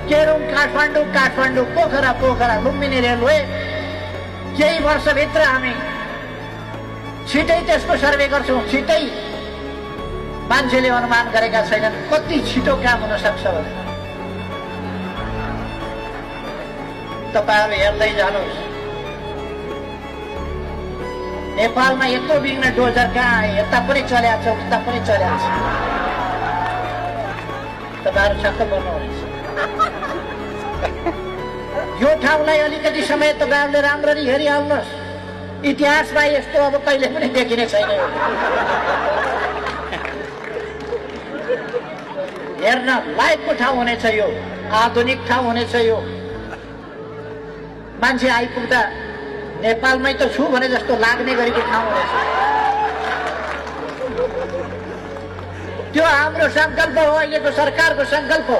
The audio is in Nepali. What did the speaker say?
केरुङ काठमाडौँ काठमाडौँ पोखरा पोखरा लुम्बिनी रेलवे केही वर्षभित्र हामी छिटै त्यसको सर्वे गर्छौँ। छिटै मान्छेले अनुमान गरेका छैनन् कति छिटो काम हुन सक्छ भने। तपाईहरु हेर्दै जानुहोस् नेपालमा यत्रो बिग्न डोजर कहाँ आए, यता पनि चल्या छ उता पनि चल्या छ। तपाईहरु छक्क पर्नुहुनेछ। यो ठाउँलाई अलिकति समय तपाईहरुले राम्ररी हेरिहाल्नुहोस्। इतिहासमा यस्तो अब कहिले पनि देखिने छैन। हेर्न लायकको ठाउँ हुनेछ यो, आधुनिक ठाउँ हुनेछ यो। मान्छे आइपुग्दा नेपालमै त छु भने जस्तो लाग्ने गरेको ठाउँ हुनेछ। त्यो हाम्रो संकल्प हो, अहिलेको सरकारको संकल्प हो।